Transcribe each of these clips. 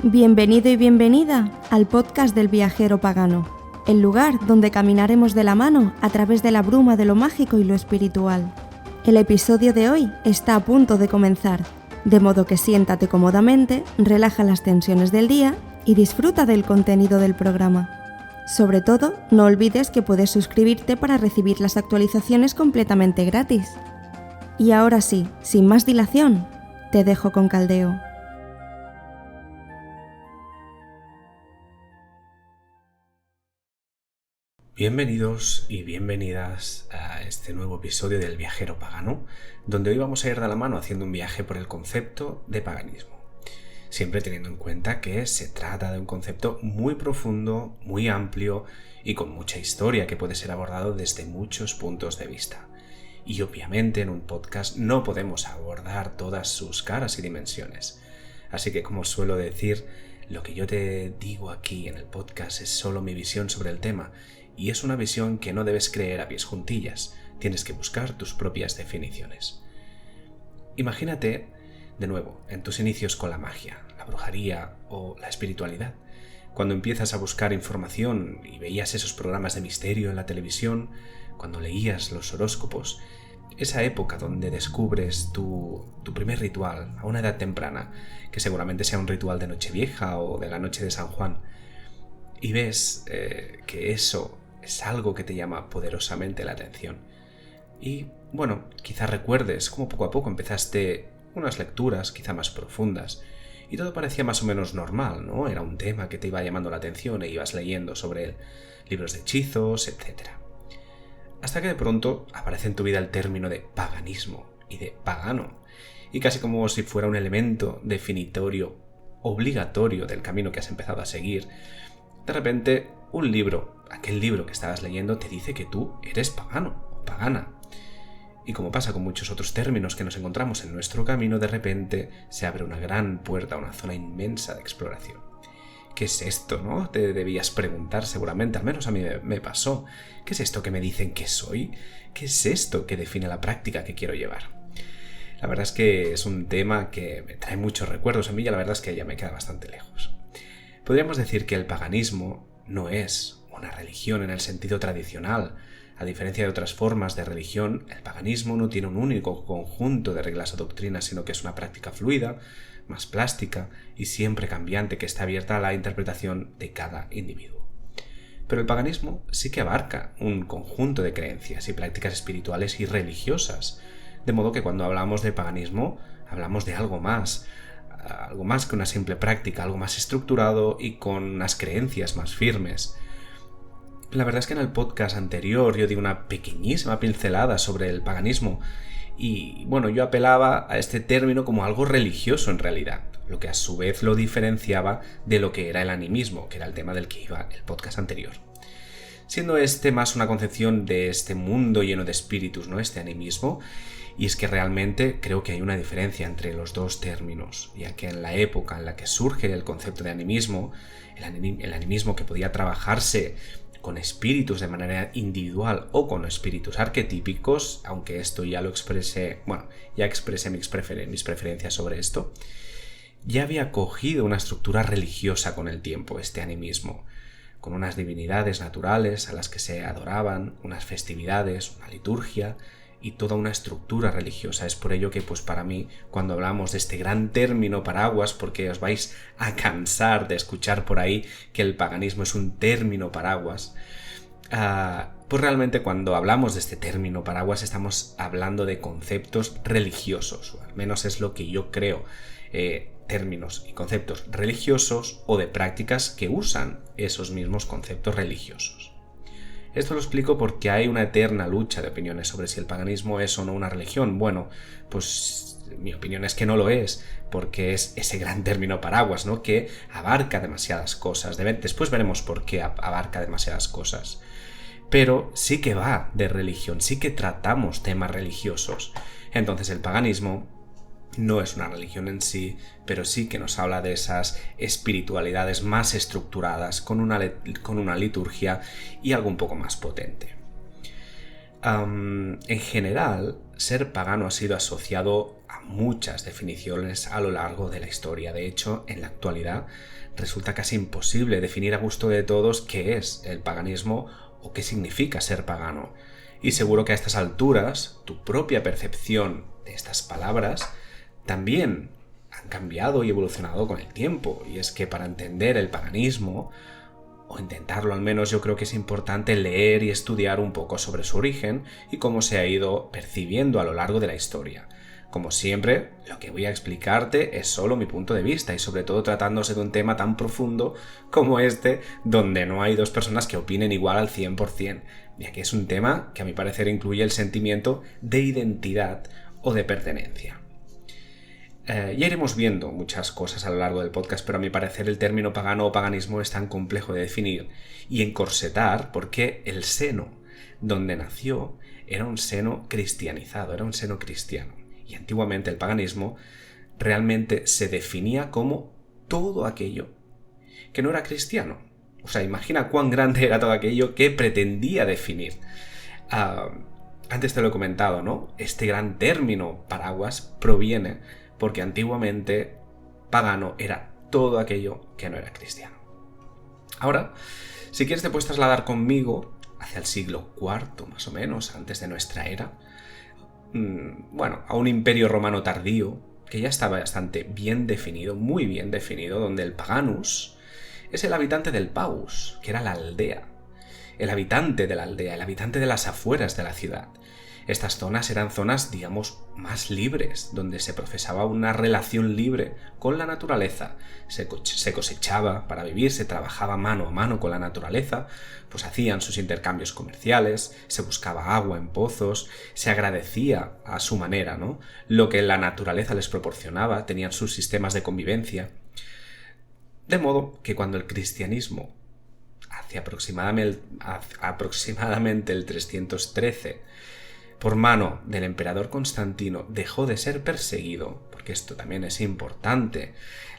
Bienvenido y bienvenida al podcast del viajero pagano, el lugar donde caminaremos de la mano a través de la bruma de lo mágico y lo espiritual. El episodio de hoy está a punto de comenzar, de modo que siéntate cómodamente, relaja las tensiones del día y disfruta del contenido del programa. Sobre todo, no olvides que puedes suscribirte para recibir las actualizaciones completamente gratis. Y ahora sí, sin más dilación, te dejo con Caldeo. Bienvenidos y bienvenidas a este nuevo episodio del Viajero Pagano, donde hoy vamos a ir de la mano haciendo un viaje por el concepto de paganismo. Siempre teniendo en cuenta que se trata de un concepto muy profundo, muy amplio y con mucha historia que puede ser abordado desde muchos puntos de vista. Y obviamente en un podcast no podemos abordar todas sus caras y dimensiones. Así que, como suelo decir, lo que yo te digo aquí en el podcast es solo mi visión sobre el tema, y es una visión que no debes creer a pies juntillas, tienes que buscar tus propias definiciones. Imagínate, de nuevo, en tus inicios con la magia, la brujería o la espiritualidad, cuando empiezas a buscar información y veías esos programas de misterio en la televisión, cuando leías los horóscopos, esa época donde descubres tu primer ritual a una edad temprana, que seguramente sea un ritual de Nochevieja o de la noche de San Juan, y ves que eso es algo que te llama poderosamente la atención. Y bueno, quizás recuerdes cómo poco a poco empezaste unas lecturas quizá más profundas y todo parecía más o menos normal, ¿no? Era un tema que te iba llamando la atención e ibas leyendo sobre él, libros de hechizos, etc. Hasta que de pronto aparece en tu vida el término de paganismo y de pagano, y casi como si fuera un elemento definitorio, obligatorio del camino que has empezado a seguir, de repente un libro, aquel libro que estabas leyendo, te dice que tú eres pagano o pagana. Y como pasa con muchos otros términos que nos encontramos en nuestro camino, de repente se abre una gran puerta a una zona inmensa de exploración. ¿Qué es esto, no? Te debías preguntar seguramente, al menos a mí me pasó. ¿Qué es esto que me dicen que soy? ¿Qué es esto que define la práctica que quiero llevar? La verdad es que es un tema que me trae muchos recuerdos a mí y la verdad es que ya me queda bastante lejos. Podríamos decir que el paganismo no es una religión en el sentido tradicional. A diferencia de otras formas de religión, el paganismo no tiene un único conjunto de reglas o doctrinas, sino que es una práctica fluida, más plástica y siempre cambiante que está abierta a la interpretación de cada individuo. Pero el paganismo sí que abarca un conjunto de creencias y prácticas espirituales y religiosas, de modo que cuando hablamos de paganismo hablamos de algo más que una simple práctica, algo más estructurado y con unas creencias más firmes. La verdad es que en el podcast anterior yo di una pequeñísima pincelada sobre el paganismo y bueno, yo apelaba a este término como algo religioso en realidad, lo que a su vez lo diferenciaba de lo que era el animismo, que era el tema del que iba el podcast anterior. Siendo este más una concepción de este mundo lleno de espíritus, ¿no? Este animismo, y es que realmente creo que hay una diferencia entre los dos términos, ya que en la época en la que surge el concepto de animismo, el animismo que podía trabajarse con espíritus de manera individual o con espíritus arquetípicos, aunque esto ya lo expresé, ya expresé mis preferencias sobre esto, ya había cogido una estructura religiosa con el tiempo, este animismo, con unas divinidades naturales a las que se adoraban, unas festividades, una liturgia y toda una estructura religiosa. Es por ello que, para mí, cuando hablamos de este gran término paraguas, porque os vais a cansar de escuchar por ahí que el paganismo es un término paraguas, pues realmente cuando hablamos de este término paraguas estamos hablando de conceptos religiosos, o al menos es lo que yo creo, términos y conceptos religiosos o de prácticas que usan esos mismos conceptos religiosos. Esto lo explico porque hay una eterna lucha de opiniones sobre si el paganismo es o no una religión. Bueno, pues mi opinión es que no lo es, porque es ese gran término paraguas, ¿no? Que abarca demasiadas cosas. Después veremos por qué abarca demasiadas cosas. Pero sí que va de religión, sí que tratamos temas religiosos. Entonces el paganismo no es una religión en sí, pero sí que nos habla de esas espiritualidades más estructuradas, con una liturgia y algo un poco más potente. En general, ser pagano ha sido asociado a muchas definiciones a lo largo de la historia. De hecho, en la actualidad resulta casi imposible definir a gusto de todos qué es el paganismo o qué significa ser pagano. Y seguro que a estas alturas tu propia percepción de estas palabras también han cambiado y evolucionado con el tiempo. Y es que para entender el paganismo, o intentarlo al menos, yo creo que es importante leer y estudiar un poco sobre su origen y cómo se ha ido percibiendo a lo largo de la historia. Como siempre, lo que voy a explicarte es solo mi punto de vista y sobre todo tratándose de un tema tan profundo como este, donde no hay dos personas que opinen igual al 100%, ya que es un tema que a mi parecer incluye el sentimiento de identidad o de pertenencia. Ya iremos viendo muchas cosas a lo largo del podcast, pero a mi parecer el término pagano o paganismo es tan complejo de definir y encorsetar porque el seno donde nació era un seno cristianizado, era un seno cristiano. Y antiguamente el paganismo realmente se definía como todo aquello que no era cristiano. O sea, imagina cuán grande era todo aquello que pretendía definir. Antes te lo he comentado, ¿no? Este gran término paraguas proviene porque antiguamente pagano era todo aquello que no era cristiano. Ahora, si quieres te puedes trasladar conmigo hacia el siglo IV, más o menos, antes de nuestra era, a un imperio romano tardío que ya estaba bastante bien definido, muy bien definido, donde el paganus es el habitante del pagus, que era la aldea, el habitante de la aldea, el habitante de las afueras de la ciudad. Estas zonas eran zonas, digamos, más libres, donde se profesaba una relación libre con la naturaleza. Se cosechaba para vivir, se trabajaba mano a mano con la naturaleza, pues hacían sus intercambios comerciales, se buscaba agua en pozos, se agradecía a su manera, ¿no?, lo que la naturaleza les proporcionaba, tenían sus sistemas de convivencia. De modo que cuando el cristianismo, hacia aproximadamente el 313, por mano del emperador Constantino, dejó de ser perseguido, porque esto también es importante.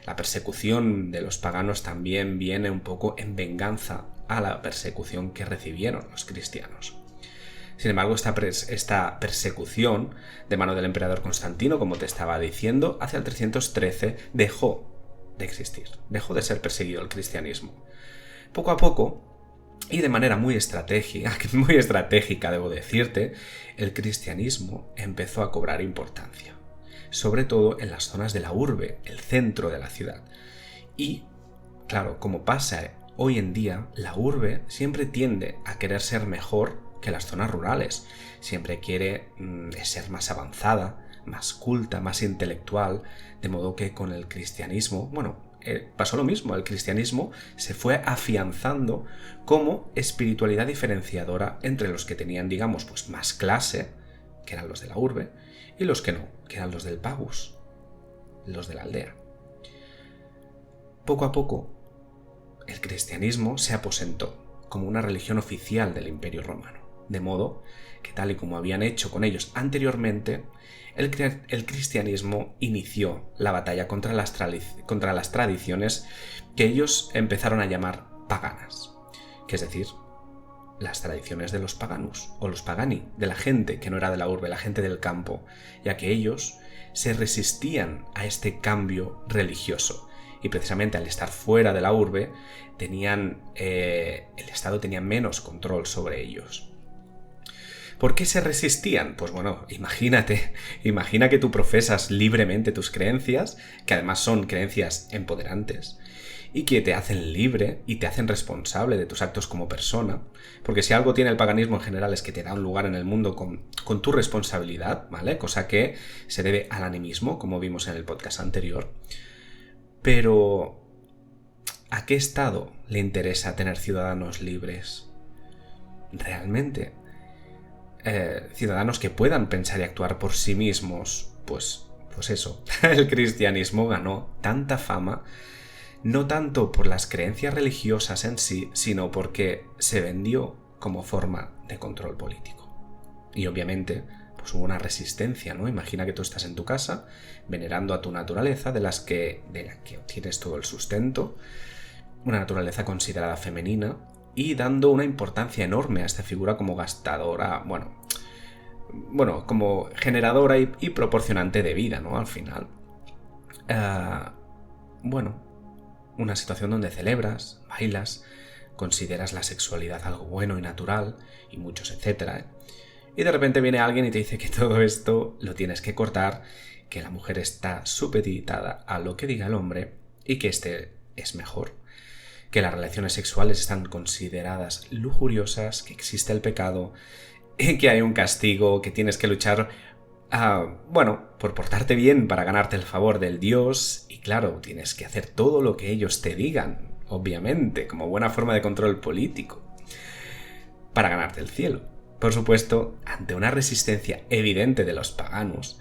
La persecución de los paganos también viene un poco en venganza a la persecución que recibieron los cristianos. Sin embargo, esta persecución de mano del emperador Constantino, como te estaba diciendo, hacia el 313 dejó de existir, dejó de ser perseguido el cristianismo. Poco a poco, y de manera muy estratégica, debo decirte, el cristianismo empezó a cobrar importancia, sobre todo en las zonas de la urbe, el centro de la ciudad. Y, claro, como pasa hoy en día, la urbe siempre tiende a querer ser mejor que las zonas rurales, siempre quiere ser más avanzada, más culta, más intelectual, de modo que con el cristianismo, pasó lo mismo, el cristianismo se fue afianzando como espiritualidad diferenciadora entre los que tenían, digamos, pues más clase, que eran los de la urbe, y los que no, que eran los del pagus, los de la aldea. Poco a poco, el cristianismo se aposentó como una religión oficial del Imperio Romano, de modo que, tal y como habían hecho con ellos anteriormente, el cristianismo inició la batalla contra las tradiciones que ellos empezaron a llamar paganas, que es decir, las tradiciones de los paganus o los pagani, de la gente que no era de la urbe, la gente del campo, ya que ellos se resistían a este cambio religioso y precisamente al estar fuera de la urbe el Estado tenía menos control sobre ellos. ¿Por qué se resistían? Pues imagina que tú profesas libremente tus creencias, que además son creencias empoderantes, y que te hacen libre y te hacen responsable de tus actos como persona, porque si algo tiene el paganismo en general es que te da un lugar en el mundo con tu responsabilidad, ¿vale? Cosa que se debe al animismo, como vimos en el podcast anterior. Pero, ¿a qué Estado le interesa tener ciudadanos libres? ¿Realmente? Ciudadanos que puedan pensar y actuar por sí mismos, pues eso, el cristianismo ganó tanta fama, no tanto por las creencias religiosas en sí, sino porque se vendió como forma de control político. Y obviamente, pues hubo una resistencia, ¿no? Imagina que tú estás en tu casa, venerando a tu naturaleza, de la que obtienes todo el sustento, una naturaleza considerada femenina, y dando una importancia enorme a esta figura como gastadora, como generadora y proporcionante de vida, ¿no? Al final. Una situación donde celebras, bailas, consideras la sexualidad algo bueno y natural, y muchos etcétera, Y de repente viene alguien y te dice que todo esto lo tienes que cortar, que la mujer está supeditada a lo que diga el hombre y que este es mejor, que las relaciones sexuales están consideradas lujuriosas, que existe el pecado, que hay un castigo, que tienes que luchar por portarte bien para ganarte el favor del Dios, y claro, tienes que hacer todo lo que ellos te digan, obviamente, como buena forma de control político, para ganarte el cielo. Por supuesto, ante una resistencia evidente de los paganos,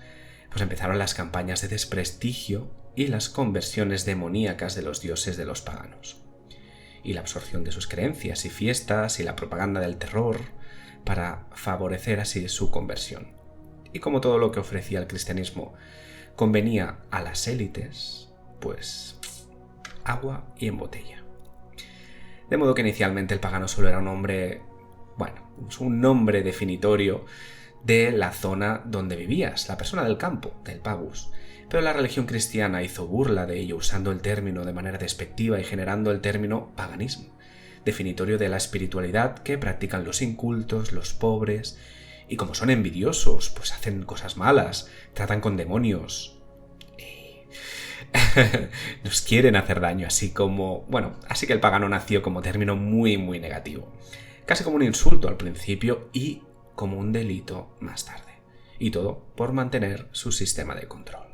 pues empezaron las campañas de desprestigio y las conversiones demoníacas de los dioses de los paganos, y la absorción de sus creencias y fiestas y la propaganda del terror para favorecer así su conversión. Y como todo lo que ofrecía el cristianismo convenía a las élites, pues agua y en botella. De modo que inicialmente el pagano solo era un nombre definitorio de la zona donde vivías, la persona del campo, del pagus. Pero la religión cristiana hizo burla de ello usando el término de manera despectiva y generando el término paganismo, definitorio de la espiritualidad que practican los incultos, los pobres, y como son envidiosos, pues hacen cosas malas, tratan con demonios, nos quieren hacer daño, así que el pagano nació como término muy, muy negativo, casi como un insulto al principio y como un delito más tarde, y todo por mantener su sistema de control.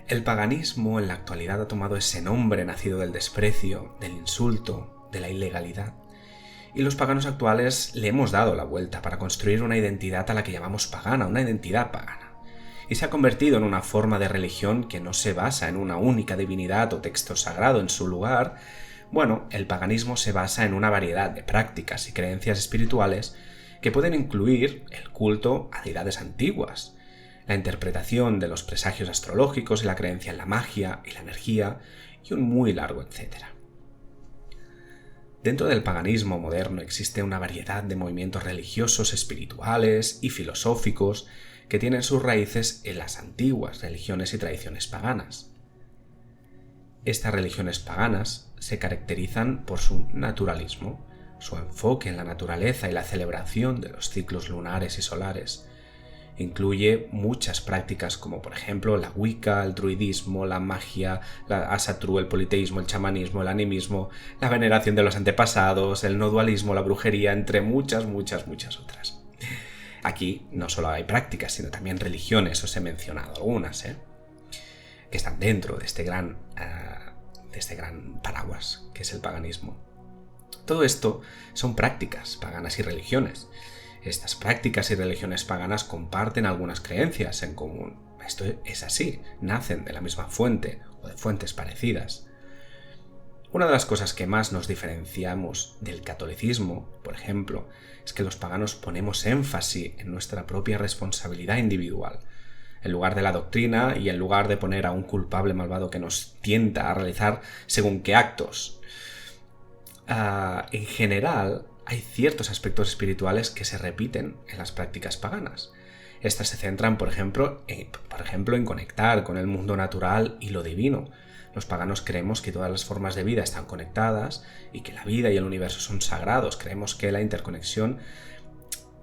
El paganismo en la actualidad ha tomado ese nombre nacido del desprecio, del insulto, de la ilegalidad, y los paganos actuales le hemos dado la vuelta para construir una identidad a la que llamamos pagana, una identidad pagana, y se ha convertido en una forma de religión que no se basa en una única divinidad o texto sagrado en su lugar. El paganismo se basa en una variedad de prácticas y creencias espirituales que pueden incluir el culto a deidades antiguas, la interpretación de los presagios astrológicos y la creencia en la magia y la energía, y un muy largo etcétera. Dentro del paganismo moderno existe una variedad de movimientos religiosos, espirituales y filosóficos que tienen sus raíces en las antiguas religiones y tradiciones paganas. Estas religiones paganas se caracterizan por su naturalismo, su enfoque en la naturaleza y la celebración de los ciclos lunares y solares. Incluye muchas prácticas como por ejemplo la Wicca, el druidismo, la magia, la Asatru, el politeísmo, el chamanismo, el animismo, la veneración de los antepasados, el no dualismo, la brujería, entre muchas otras. Aquí no solo hay prácticas, sino también religiones, os he mencionado algunas, que están dentro de este gran paraguas que es el paganismo. Todo esto son prácticas paganas y religiones. Estas prácticas y religiones paganas comparten algunas creencias en común. Esto es así, nacen de la misma fuente o de fuentes parecidas. Una de las cosas que más nos diferenciamos del catolicismo, por ejemplo, es que los paganos ponemos énfasis en nuestra propia responsabilidad individual. En lugar de la doctrina y en lugar de poner a un culpable malvado que nos tienta a realizar según qué actos. En general, hay ciertos aspectos espirituales que se repiten en las prácticas paganas. Estas se centran, por ejemplo, en conectar con el mundo natural y lo divino. Los paganos creemos que todas las formas de vida están conectadas y que la vida y el universo son sagrados. Creemos que la interconexión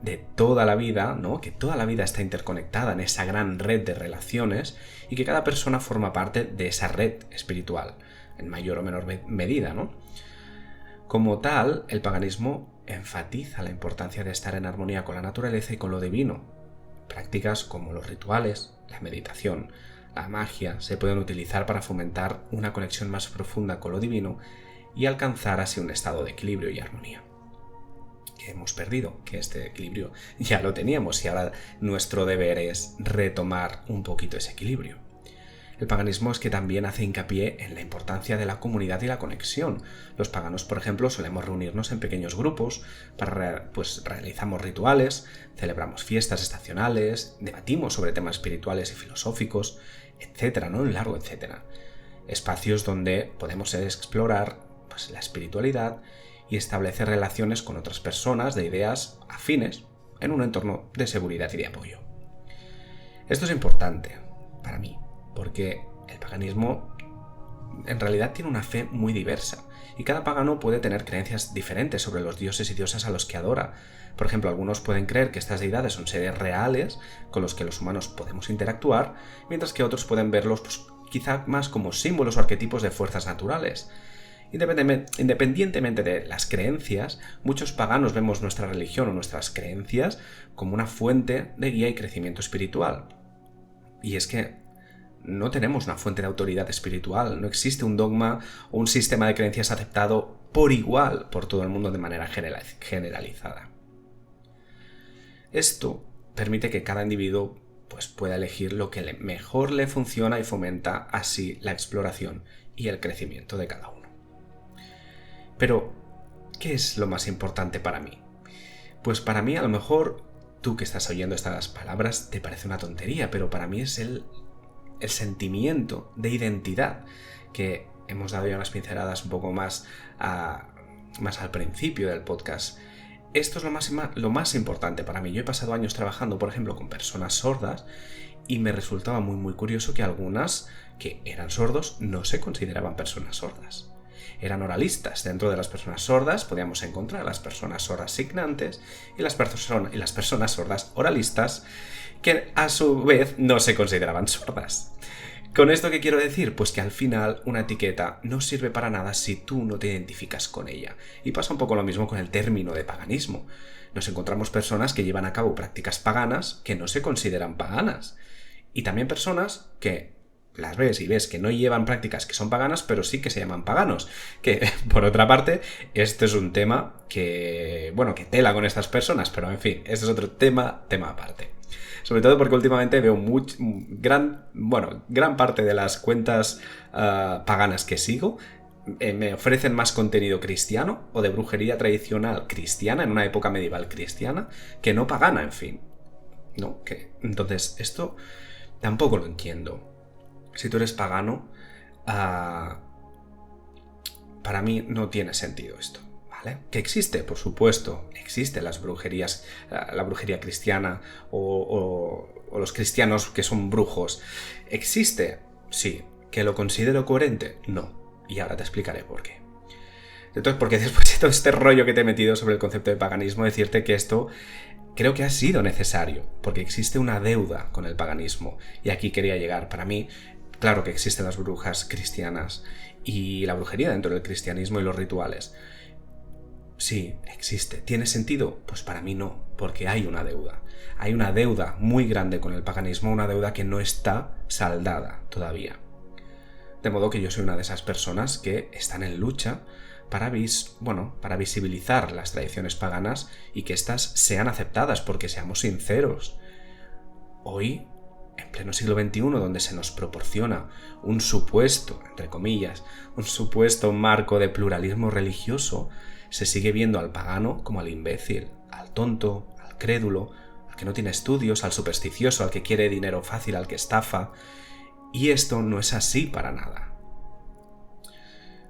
de toda la vida, ¿no? Que toda la vida está interconectada en esa gran red de relaciones y que cada persona forma parte de esa red espiritual, en mayor o menor medida, ¿no? Como tal, el paganismo enfatiza la importancia de estar en armonía con la naturaleza y con lo divino. Prácticas como los rituales, la meditación, la magia se pueden utilizar para fomentar una conexión más profunda con lo divino y alcanzar así un estado de equilibrio y armonía. Que hemos perdido, que este equilibrio ya lo teníamos y ahora nuestro deber es retomar un poquito ese equilibrio. El paganismo es que también hace hincapié en la importancia de la comunidad y la conexión. Los paganos, por ejemplo, solemos reunirnos en pequeños grupos, realizamos rituales, celebramos fiestas estacionales, debatimos sobre temas espirituales y filosóficos, etcétera, ¿no? Un largo etcétera. Espacios donde podemos explorar la espiritualidad y establecer relaciones con otras personas de ideas afines en un entorno de seguridad y de apoyo. Esto es importante para mí, porque el paganismo en realidad tiene una fe muy diversa, y cada pagano puede tener creencias diferentes sobre los dioses y diosas a los que adora. Por ejemplo, algunos pueden creer que estas deidades son seres reales con los que los humanos podemos interactuar, mientras que otros pueden verlos quizá más como símbolos o arquetipos de fuerzas naturales. Independientemente de las creencias, muchos paganos vemos nuestra religión o nuestras creencias como una fuente de guía y crecimiento espiritual. Y es que no tenemos una fuente de autoridad espiritual, no existe un dogma o un sistema de creencias aceptado por igual por todo el mundo de manera generalizada. Esto permite que cada individuo pueda elegir lo que mejor le funciona y fomenta así la exploración y el crecimiento de cada uno. Pero, ¿qué es lo más importante para mí? Pues para mí, a lo mejor, tú que estás oyendo estas palabras te parece una tontería, pero para mí es el sentimiento de identidad que hemos dado ya unas pinceladas un poco más al principio del podcast. Esto es lo más importante para mí. Yo he pasado años trabajando, por ejemplo, con personas sordas y me resultaba muy muy curioso que algunas que eran sordos no se consideraban personas sordas. Eran oralistas. Dentro de las personas sordas podíamos encontrar a las personas sordas signantes y las personas sordas oralistas, que a su vez no se consideraban sordas. ¿Con esto qué quiero decir? Pues que al final una etiqueta no sirve para nada si tú no te identificas con ella. Y pasa un poco lo mismo con el término de paganismo. Nos encontramos personas que llevan a cabo prácticas paganas que no se consideran paganas. Y también personas que las ves y ves que no llevan prácticas que son paganas, pero sí que se llaman paganos. Que, por otra parte, este es un tema que tela con estas personas, pero en fin, este es otro tema aparte. Sobre todo porque últimamente veo gran parte de las cuentas paganas que sigo me ofrecen más contenido cristiano o de brujería tradicional cristiana, en una época medieval cristiana, que no pagana, en fin. ¿No? Entonces, esto tampoco lo entiendo. Si tú eres pagano, para mí no tiene sentido esto, ¿vale? Que existe, por supuesto, existen las brujerías, la brujería cristiana o los cristianos que son brujos. ¿Existe? Sí. ¿Que lo considero coherente? No. Y ahora te explicaré por qué. Entonces, porque después de todo este rollo que te he metido sobre el concepto de paganismo, decirte que esto creo que ha sido necesario, porque existe una deuda con el paganismo. Y aquí quería llegar. Para mí, claro que existen las brujas cristianas y la brujería dentro del cristianismo y los rituales. Sí, existe. ¿Tiene sentido? Pues para mí no, porque hay una deuda. Hay una deuda muy grande con el paganismo, una deuda que no está saldada todavía. De modo que yo soy una de esas personas que están en lucha para visibilizar las tradiciones paganas y que éstas sean aceptadas, porque seamos sinceros. Hoy, en pleno siglo XXI, donde se nos proporciona un supuesto, entre comillas, un supuesto marco de pluralismo religioso, se sigue viendo al pagano como al imbécil, al tonto, al crédulo, al que no tiene estudios, al supersticioso, al que quiere dinero fácil, al que estafa. Y esto no es así para nada.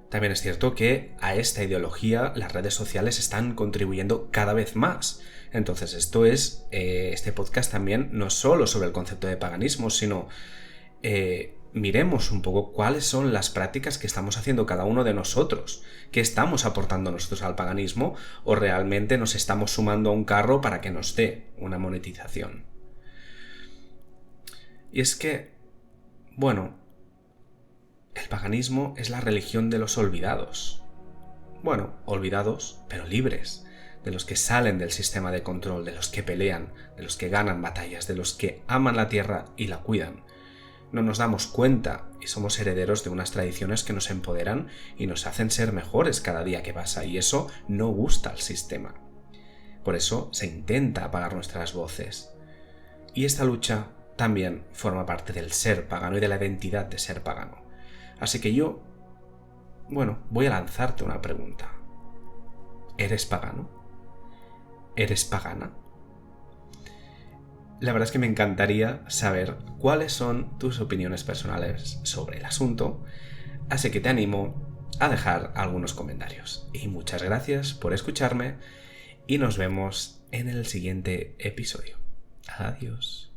También es cierto que a esta ideología las redes sociales están contribuyendo cada vez más. Entonces este podcast también no solo sobre el concepto de paganismo, sino miremos un poco cuáles son las prácticas que estamos haciendo cada uno de nosotros, qué estamos aportando nosotros al paganismo o realmente nos estamos sumando a un carro para que nos dé una monetización. Y es que, el paganismo es la religión de los olvidados. Olvidados, pero libres, de los que salen del sistema de control, de los que pelean, de los que ganan batallas, de los que aman la tierra y la cuidan. No nos damos cuenta y somos herederos de unas tradiciones que nos empoderan y nos hacen ser mejores cada día que pasa, y eso no gusta al sistema. Por eso se intenta apagar nuestras voces. Y esta lucha también forma parte del ser pagano y de la identidad de ser pagano. Así que yo, voy a lanzarte una pregunta. ¿Eres pagano? ¿Eres pagana? La verdad es que me encantaría saber cuáles son tus opiniones personales sobre el asunto, así que te animo a dejar algunos comentarios. Y muchas gracias por escucharme y nos vemos en el siguiente episodio. Adiós.